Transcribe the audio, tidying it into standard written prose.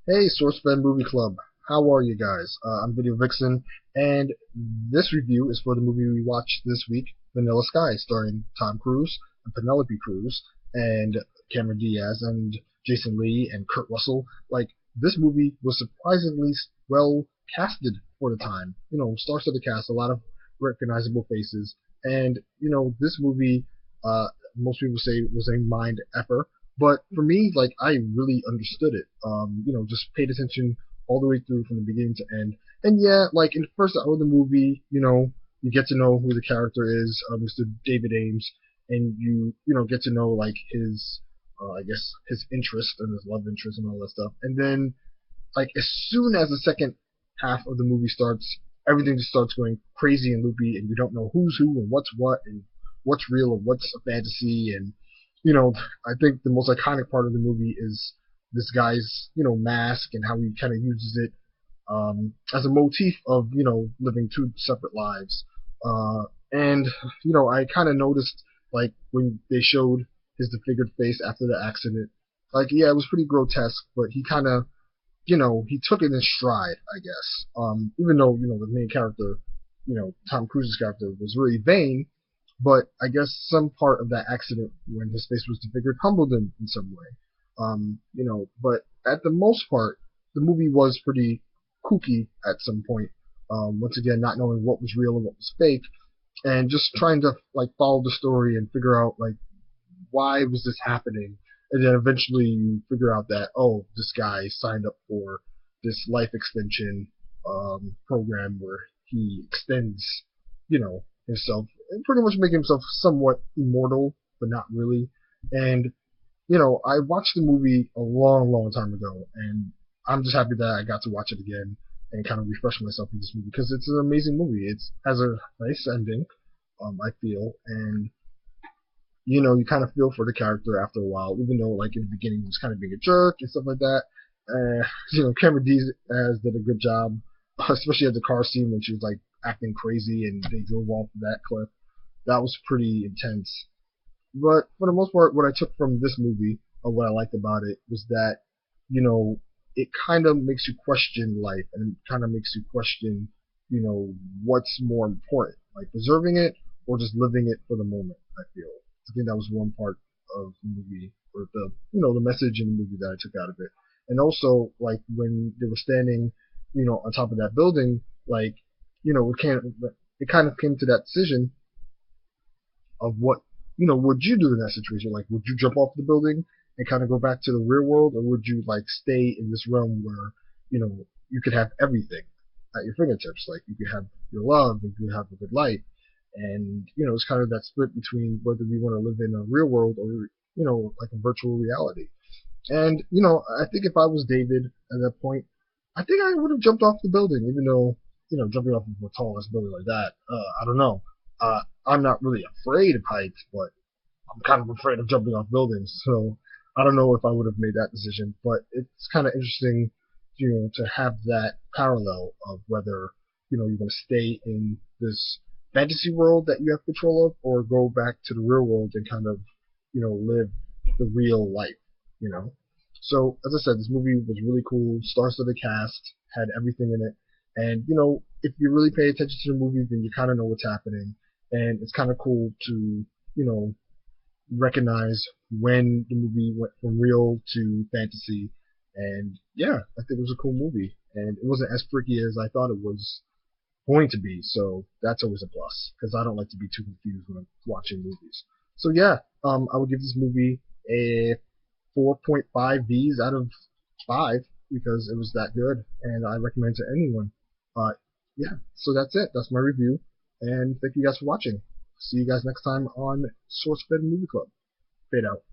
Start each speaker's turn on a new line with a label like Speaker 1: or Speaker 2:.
Speaker 1: Hey, SourceFed Movie Club. How are you guys? I'm Video Vixen, and this review is for the movie we watched this week, Vanilla Sky, starring Tom Cruise and Penelope Cruz and Cameron Diaz and Jason Lee and Kurt Russell. This movie was surprisingly well casted for the time. Stars of the cast, a lot of recognizable faces, and this movie, uh, most people say was a mind effer, but for me, I really understood it. Just paid attention all the way through from the beginning to end. And yeah, in the first hour of the movie, you get to know who the character is, Mr. David Ames, and you get to know his, I guess his interest and his love interest and all that stuff. And then as soon as the second half of the movie starts, everything just starts going crazy and loopy, and you don't know who's who and what's what and what's real and what's a fantasy. And I think the most iconic part of the movie is this guy's mask and how he kind of uses it as a motif of living two separate lives. And I kind of noticed when they showed his disfigured face after the accident, yeah, it was pretty grotesque, but he kind of he took it in stride, I guess. Even though, the main character, Tom Cruise's character was really vain, but I guess some part of that accident when his face was disfigured humbled him in some way. But at the most part, the movie was pretty kooky at some point. Once again, not knowing what was real and what was fake, and just trying to follow the story and figure out why was this happening, and then eventually you figure out that, oh, this guy signed up for this life extension program where he extends himself and pretty much make himself somewhat immortal, but not really. And I watched the movie a long time ago, and I'm just happy that I got to watch it again and kind of refresh myself with this movie because it's an amazing movie. It has a nice ending, I feel, and you kind of feel for the character after a while, even though in the beginning he was kind of being a jerk and stuff like that. Cameron Diaz did a good job, especially at the car scene when she was acting crazy and they drove off that cliff. That was pretty intense. But for the most part, what I took from this movie, or what I liked about it, was that you know it kind of makes you question life, and it kind of makes you question what's more important, like preserving it or just living it for the moment. I feel. I think that was one part of the movie, or the message in the movie that I took out of it. And also, when they were standing, on top of that building, it kind of came to that decision of what, would you do in that situation? Would you jump off the building and kind of go back to the real world, or would you stay in this realm where, you could have everything at your fingertips? You could have your love, and you could have a good life, and it's kind of that split between whether we want to live in a real world or a virtual reality. And I think if I was David at that point, I think I would have jumped off the building, even though jumping off of a tallest building like that, I don't know. I'm not really afraid of heights, but I'm kind of afraid of jumping off buildings. So I don't know if I would have made that decision, but it's kind of interesting, to have that parallel of whether you're going to stay in this fantasy world that you have control of, or go back to the real world and kind of live the real life. You know. So as I said, this movie was really cool. Stars of the cast had everything in it, and if you really pay attention to the movie, then you kind of know what's happening, and it's kind of cool to recognize when the movie went from real to fantasy. And yeah, I think it was a cool movie, and it wasn't as freaky as I thought it was going to be. So that's always a plus because I don't like to be too confused when I'm watching movies. So yeah, I would give this movie a 4.5 V's out of 5 because it was that good, and I recommend it to anyone. Yeah, so that's it. That's my review, and thank you guys for watching. See you guys next time on SourceFed Movie Club. Fade out.